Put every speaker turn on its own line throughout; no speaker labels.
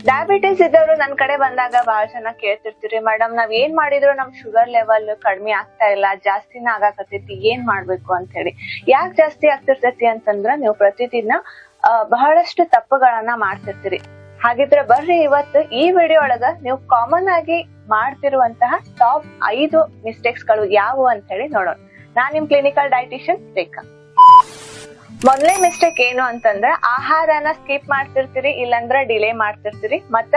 Diabetes ಇದ್ದವರು ನನ್ ಕಡೆ ಬಂದಾಗ ಬಹಳ ಜನ ಕೇಳ್ತಿರ್ತೀರಿ, ಮೇಡಮ್ ನಾವ್ ಏನ್ ಮಾಡಿದ್ರು ನಮ್ ಶುಗರ್ ಲೆವೆಲ್ ಕಡಿಮೆ ಆಗ್ತಾ ಇಲ್ಲ, ಜಾಸ್ತಿನ ಆಗಾಕತ್ತೈತಿ, ಏನ್ ಮಾಡ್ಬೇಕು ಅಂತ ಹೇಳಿ. ಯಾಕೆ ಜಾಸ್ತಿ ಆಗ್ತಿರ್ತೈತಿ ಅಂತಂದ್ರ ನೀವು ಪ್ರತಿದಿನ ಬಹಳಷ್ಟು ತಪ್ಪುಗಳನ್ನ ಮಾಡ್ತಿರ್ತೀರಿ. ಹಾಗಿದ್ರೆ ಬರ್ರಿ ಇವತ್ತು ಈ ವಿಡಿಯೋ ಒಳಗ ನೀವು ಕಾಮನ್ ಆಗಿ ಮಾಡ್ತಿರುವಂತಹ ಟಾಪ್ 5 ಮಿಸ್ಟೇಕ್ಸ್ ಗಳು ಯಾವುವು ಅಂತ ಹೇಳಿ ನೋಡೋಣ. ನಾನ್ ನಿಮ್ ಕ್ಲಿನಿಕಲ್ ಡೈಟಿಷಿಯನ್ ರೇಖಾ. ಮೊದಲನೇ ಮಿಸ್ಟೇಕ್ ಏನು ಅಂತಂದ್ರೆ ಆಹಾರನ ಸ್ಕಿಪ್ ಮಾಡ್ತಿರ್ತೀರಿ, ಇಲ್ಲಾಂದ್ರೆ ಡಿಲೇ ಮಾಡ್ತಿರ್ತೀರಿ, ಮತ್ತ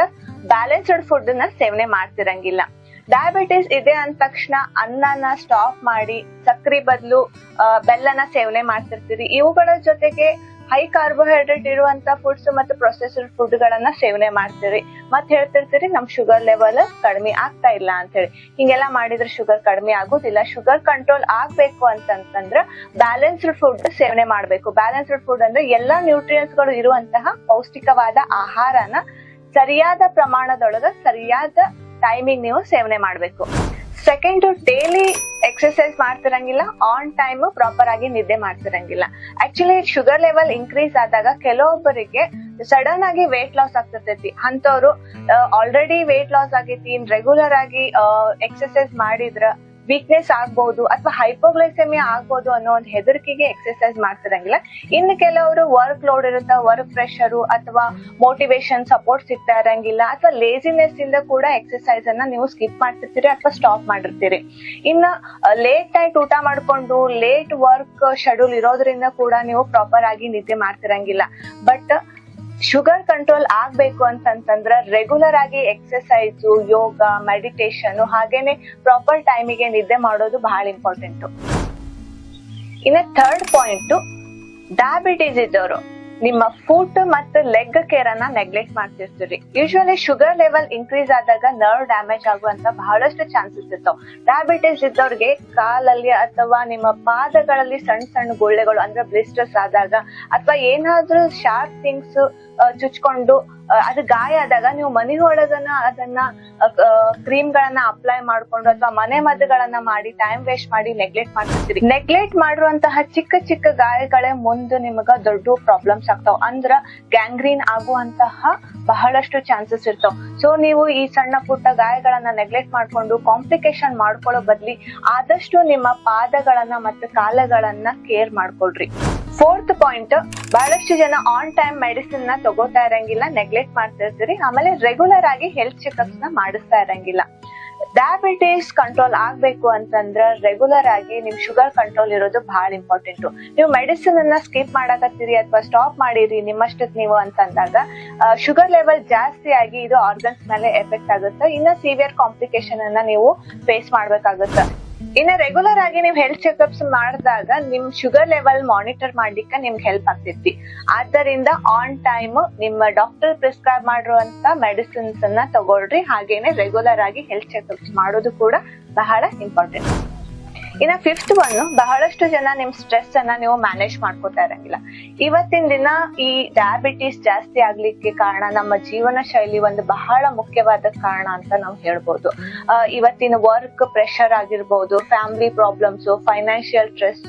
ಬ್ಯಾಲೆನ್ಸ್ಡ್ ಫುಡ್ ನ ಸೇವನೆ ಮಾಡ್ತಿರಂಗಿಲ್ಲ. ಡಯಾಬಿಟಿಸ್ ಇದೆ ಅಂದ ತಕ್ಷಣ ಅನ್ನನ ಸ್ಟಾಪ್ ಮಾಡಿ ಸಕ್ರಿ ಬದಲು ಬೆಲ್ಲನ ಸೇವನೆ ಮಾಡ್ತಿರ್ತೀರಿ. ಇವುಗಳ ಜೊತೆಗೆ ಹೈ ಕಾರ್ಬೋಹೈಡ್ರೇಟ್ ಇರುವಂತ ಫುಡ್ಸ್ ಮತ್ತು ಪ್ರೊಸೆಸ್ಡ್ ಫುಡ್ ಗಳನ್ನ ಸೇವನೆ ಮಾಡ್ತೀರಿ. ಮತ್ ಹೇಳ್ತಿರ್ತೀರಿ ನಮ್ ಶುಗರ್ ಲೆವೆಲ್ ಕಡಿಮೆ ಆಗ್ತಾ ಇಲ್ಲ ಅಂತ ಹೇಳಿ. ಹಿಂಗೆಲ್ಲಾ ಮಾಡಿದ್ರೆ ಶುಗರ್ ಕಡಿಮೆ ಆಗುದಿಲ್ಲ. ಶುಗರ್ ಕಂಟ್ರೋಲ್ ಆಗ್ಬೇಕು ಅಂತಂದ್ರ ಬ್ಯಾಲೆನ್ಸ್ಡ್ ಫುಡ್ ಸೇವನೆ ಮಾಡ್ಬೇಕು. ಬ್ಯಾಲೆನ್ಸ್ಡ್ ಫುಡ್ ಅಂದ್ರೆ ಎಲ್ಲಾ ನ್ಯೂಟ್ರಿಯೆಂಟ್ಸ್ ಗಳು ಇರುವಂತಹ ಪೌಷ್ಟಿಕವಾದ ಆಹಾರನ ಸರಿಯಾದ ಪ್ರಮಾಣದೊಳಗ ಸರಿಯಾದ ಟೈಮಿಂಗ್ ನೀವು ಸೇವನೆ ಮಾಡ್ಬೇಕು. ಸೆಕೆಂಡ್, ಡೈಲಿ ಎಕ್ಸರ್ಸೈಸ್ ಮಾಡ್ತಿರಂಗಿಲ್ಲ, ಆನ್ ಟೈಮ್ ಪ್ರಾಪರ್ ಆಗಿ ನಿದ್ದೆ ಮಾಡ್ತಿರಂಗಿಲ್ಲ. ಆಕ್ಚುಲಿ ಶುಗರ್ ಲೆವೆಲ್ ಇನ್ಕ್ರೀಸ್ ಆದಾಗ ಕೆಲವೊಬ್ಬರಿಗೆ ಸಡನ್ ಆಗಿ ವೇಟ್ ಲಾಸ್ ಆಗ್ತಿರ್ತೈತಿ. ಅಂತವ್ರು ಆಲ್ರೆಡಿ ವೇಟ್ ಲಾಸ್ ಆಗೈತಿ, ರೆಗ್ಯುಲರ್ ಆಗಿ ಎಕ್ಸರ್ಸೈಸ್ ಮಾಡಿದ್ರ ವೀಕ್ನೆಸ್ ಆಗ್ಬಹುದು ಅಥವಾ ಹೈಪೋಗ್ಲೈಸೆಮಿಯಾ ಆಗ್ಬಹುದು ಅನ್ನೋ ಒಂದು ಹೆದರಿಕೆಗೆ ಎಕ್ಸರ್ಸೈಸ್ ಮಾಡ್ತಿರಂಗಿಲ್ಲ. ಇನ್ನು ಕೆಲವರು ವರ್ಕ್ ಲೋಡ್ ಇರುತ್ತ, ವರ್ಕ್ ಪ್ರೆಷರ್ ಅಥವಾ ಮೋಟಿವೇಶನ್ ಸಪೋರ್ಟ್ ಸಿಗ್ತಾ ಇರಂಗಿಲ್ಲ, ಅಥವಾ ಲೇಸಿನೆಸ್ ಇಂದ ಕೂಡ ಎಕ್ಸರ್ಸೈಸ್ ಅನ್ನ ನೀವು ಸ್ಕಿಪ್ ಮಾಡ್ತಿರ್ತೀರಿ ಅಥವಾ ಸ್ಟಾಪ್ ಮಾಡಿರ್ತೀರಿ. ಇನ್ನ ಲೇಟ್ ನೈಟ್ ಊಟ ಮಾಡ್ಕೊಂಡು ಲೇಟ್ ವರ್ಕ್ ಶೆಡ್ಯೂಲ್ ಇರೋದ್ರಿಂದ ಕೂಡ ನೀವು ಪ್ರಾಪರ್ ಆಗಿ ನಿದ್ದೆ ಮಾಡ್ತಿರಂಗಿಲ್ಲ. ಬಟ್ ಶುಗರ್ ಕಂಟ್ರೋಲ್ ಆಗ್ಬೇಕು ಅಂತಂದ್ರ ರೆಗ್ಯುಲರ್ ಆಗಿ ಎಕ್ಸರ್ಸೈಸ್, ಯೋಗ, ಮೆಡಿಟೇಷನ್, ಹಾಗೇನೆ ಪ್ರಾಪರ್ ಟೈಮಿಗೆ ನಿದ್ದೆ ಮಾಡೋದು ಬಹಳ ಇಂಪಾರ್ಟೆಂಟ್. ಇನ್ನ ಥರ್ಡ್ ಪಾಯಿಂಟ್, ಡಯಾಬಿಟೀಸ್ ಇದ್ದವರು ನಿಮ್ಮ ಫುಟ್ ಮತ್ತು ಲೆಗ್ ಕೇರ್ ಅನ್ನ ನೆಗ್ಲೆಕ್ಟ್ ಮಾಡ್ತಿರ್ತೀರಿ. ಯೂಶುವಲಿ ಶುಗರ್ ಲೆವೆಲ್ ಇನ್ಕ್ರೀಸ್ ಆದಾಗ ನರ್ವ್ ಡ್ಯಾಮೇಜ್ ಆಗುವಂತ ಬಹಳಷ್ಟು ಚಾನ್ಸಸ್ ಇರ್ತಾವ. ಡಯಾಬಿಟಿಸ್ ಇದ್ದವ್ರಿಗೆ ಕಾಲಲ್ಲಿ ಅಥವಾ ನಿಮ್ಮ ಪಾದಗಳಲ್ಲಿ ಸಣ್ಣ ಸಣ್ಣ ಗುಳ್ಳೆಗಳು ಅಂದ್ರೆ ಬ್ಲಿಸ್ಟರ್ಸ್ ಆದಾಗ, ಅಥವಾ ಏನಾದ್ರೂ ಶಾರ್ಪ್ ಥಿಂಗ್ಸ್ ಚುಚ್ಕೊಂಡು ಅದು ಗಾಯ ಆದಾಗ ನೀವು ಮನೆಯೊಳಗನ ಅದನ್ನ ಕ್ರೀಮ್ ಗಳನ್ನ ಅಪ್ಲೈ ಮಾಡ್ಕೊಂಡು ಅಥವಾ ಮನೆ ಮದ್ದುಗಳನ್ನ ಮಾಡಿ ಟೈಮ್ ವೇಸ್ಟ್ ಮಾಡಿ ನೆಗ್ಲೆಕ್ಟ್ ಮಾಡ್ತಿರ್ತೀರಿ. ನೆಗ್ಲೆಕ್ಟ್ ಮಾಡಿರುವಂತಹ ಚಿಕ್ಕ ಚಿಕ್ಕ ಗಾಯಗಳೇ ಮುಂದೆ ನಿಮಗ ದೊಡ್ಡ ಪ್ರಾಬ್ಲಮ್ಸ್ ಆಗ್ತಾವ. ಅಂದ್ರ ಗ್ಯಾಂಗ್ರೀನ್ ಆಗುವಂತಹ ಬಹಳಷ್ಟು ಚಾನ್ಸಸ್ ಇರ್ತಾವ. ಸೊ ನೀವು ಈ ಸಣ್ಣ ಪುಟ್ಟ ಗಾಯಗಳನ್ನ ನೆಗ್ಲೆಕ್ಟ್ ಮಾಡ್ಕೊಂಡು ಕಾಂಪ್ಲಿಕೇಶನ್ ಮಾಡ್ಕೊಳ್ಳೋ ಬದ್ಲಿ ಆದಷ್ಟು ನಿಮ್ಮ ಪಾದಗಳನ್ನ ಮತ್ತು ಕಾಲಗಳನ್ನ ಕೇರ್ ಮಾಡ್ಕೊಳ್ರಿ. ಫೋರ್ತ್ ಪಾಯಿಂಟ್, ಬಹಳಷ್ಟು ಜನ ಆನ್ ಟೈಮ್ ಮೆಡಿಸಿನ್ ನ ತಗೋತಾ ಇರಂಗಿಲ್ಲ, ನೆಗ್ಲೆಕ್ಟ್ ಮಾಡ್ತಿರ್ತೀರಿ. ಆಮೇಲೆ ರೆಗ್ಯುಲರ್ ಆಗಿ ಹೆಲ್ತ್ ಚೆಕ್ಅಪ್ಸ್ ನ ಮಾಡಿಸ್ತಾ ಇರಂಗಿಲ್ಲ. ಡಯಾಬಿಟಿಸ್ ಕಂಟ್ರೋಲ್ ಆಗ್ಬೇಕು ಅಂತಂದ್ರ ರೆಗ್ಯುಲರ್ ಆಗಿ ನಿಮ್ ಶುಗರ್ ಕಂಟ್ರೋಲ್ ಇರೋದು ಬಹಳ ಇಂಪಾರ್ಟೆಂಟ್. ನೀವು ಮೆಡಿಸಿನ್ ಅನ್ನ ಸ್ಕಿಪ್ ಮಾಡಕತ್ತೀರಿ ಅಥವಾ ಸ್ಟಾಪ್ ಮಾಡಿರಿ ನಿಮ್ಮಷ್ಟಕ್ ನೀವು ಅಂತಂದಾಗ ಶುಗರ್ ಲೆವೆಲ್ ಜಾಸ್ತಿ ಆಗಿ ಇದು ಆರ್ಗನ್ಸ್ ಮೇಲೆ ಎಫೆಕ್ಟ್ ಆಗುತ್ತೆ. ಇನ್ನ ಸಿವಿಯರ್ ಕಾಂಪ್ಲಿಕೇಶನ್ ಅನ್ನ ನೀವು ಫೇಸ್ ಮಾಡ್ಬೇಕಾಗುತ್ತೆ. ಇನ್ನ ರೆಗ್ಯುಲರ್ ಆಗಿ ನೀವು ಹೆಲ್ತ್ ಚೆಕ್ಅಪ್ಸ್ ಮಾಡಿದಾಗ ನಿಮ್ ಶುಗರ್ ಲೆವೆಲ್ ಮಾನಿಟರ್ ಮಾಡ್ಲಿಕ್ಕೆ ನಿಮ್ಗೆ ಹೆಲ್ಪ್ ಆಗ್ತೈತಿ. ಆದ್ದರಿಂದ ಆನ್ ಟೈಮ್ ನಿಮ್ಮ ಡಾಕ್ಟರ್ ಪ್ರಿಸ್ಕ್ರೈಬ್ ಮಾಡಿರುವಂತ ಮೆಡಿಸಿನ್ಸ್ ಅನ್ನ ತಗೊಳ್ರಿ. ಹಾಗೇನೆ ರೆಗ್ಯುಲರ್ ಆಗಿ ಹೆಲ್ತ್ ಚೆಕ್ಅಪ್ಸ್ ಮಾಡೋದು ಕೂಡ ಬಹಳ ಇಂಪಾರ್ಟೆಂಟ್. ಇನ್ನ ಫಿಫ್ತ್ ಒನ್, ಬಹಳಷ್ಟು ಜನ ನಿಮ್ ಸ್ಟ್ರೆಸ್ ಅನ್ನ ನೀವು ಮ್ಯಾನೇಜ್ ಮಾಡ್ಕೋತಾ ಇರಂಗಿಲ್ಲ. ಇವತ್ತಿನ ದಿನ ಈ ಡಯಾಬಿಟಿಸ್ ಜಾಸ್ತಿ ಆಗ್ಲಿಕ್ಕೆ ಕಾರಣ ನಮ್ಮ ಜೀವನ ಶೈಲಿ ಒಂದು ಬಹಳ ಮುಖ್ಯವಾದ ಕಾರಣ ಅಂತ ನಾವು ಹೇಳ್ಬೋದು. ಇವತ್ತಿನ ವರ್ಕ್ ಪ್ರೆಷರ್ ಆಗಿರ್ಬೋದು, family problems, financial stress,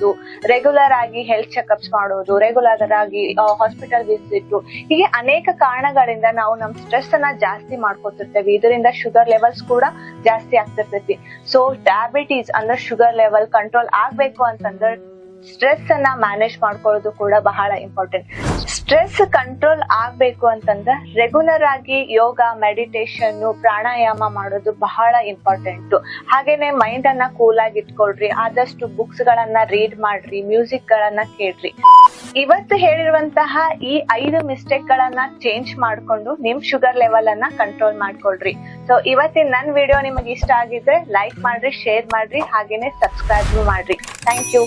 regular ಆಗಿ ಹೆಲ್ತ್ ಚೆಕ್ಅಪ್ಸ್ ಮಾಡೋದು, ರೆಗ್ಯುಲರ್ ಆಗಿ ಹಾಸ್ಪಿಟಲ್ ವಿಸಿಟ್, ಹೀಗೆ ಅನೇಕ ಕಾರಣಗಳಿಂದ ನಾವು ನಮ್ ಸ್ಟ್ರೆಸ್ ಅನ್ನ ಜಾಸ್ತಿ ಮಾಡ್ಕೊತಿರ್ತೇವೆ. ಇದರಿಂದ ಶುಗರ್ ಲೆವೆಲ್ಸ್ ಕೂಡ ಜಾಸ್ತಿ ಆಗ್ತಿರ್ತೈತಿ. ಸೊ ಡಯಾಬಿಟಿಸ್ ಅಂದ್ರೆ ಶುಗರ್ ಲೆವೆಲ್ ಕಂಟ್ರೋಲ್ ಆಗ್ಬೇಕು ಅಂತಂದ್ರೆ ಸ್ಟ್ರೆಸ್ ಅನ್ನ ಮ್ಯಾನೇಜ್ ಮಾಡ್ಕೊಳ್ಳೋದು ಕೂಡ ಬಹಳ ಇಂಪಾರ್ಟೆಂಟ್. ಸ್ಟ್ರೆಸ್ ಕಂಟ್ರೋಲ್ ಆಗ್ಬೇಕು ಅಂತಂದ್ರೆ ರೆಗ್ಯುಲರ್ ಆಗಿ ಯೋಗ, ಮೆಡಿಟೇಷನ್, ಪ್ರಾಣಾಯಾಮ ಮಾಡೋದು ಬಹಳ ಇಂಪಾರ್ಟೆಂಟ್. ಹಾಗೇನೆ ಮೈಂಡ್ ಅನ್ನ ಕೂಲ್ ಆಗಿ ಇಟ್ಕೊಳ್ರಿ. ಆದಷ್ಟು ಬುಕ್ಸ್ ಗಳನ್ನ ರೀಡ್ ಮಾಡ್ರಿ, ಮ್ಯೂಸಿಕ್ ಗಳನ್ನ ಕೇಳ್ರಿ. ಇವತ್ತು ಹೇಳಿರುವಂತಹ ಈ 5 ಮಿಸ್ಟೇಕ್ ಗಳನ್ನ ಚೇಂಜ್ ಮಾಡ್ಕೊಂಡು ನಿಮ್ ಶುಗರ್ ಲೆವೆಲ್ ಅನ್ನ ಕಂಟ್ರೋಲ್ ಮಾಡ್ಕೊಳ್ರಿ. ಸೊ ಇವತ್ತಿನ ನನ್ ವಿಡಿಯೋ ನಿಮಗೆ ಇಷ್ಟ ಆಗಿದ್ರೆ ಲೈಕ್ ಮಾಡ್ರಿ, ಶೇರ್ ಮಾಡ್ರಿ, ಹಾಗೇನೆ ಸಬ್ಸ್ಕ್ರೈಬ್ ಮಾಡ್ರಿ. Thank you.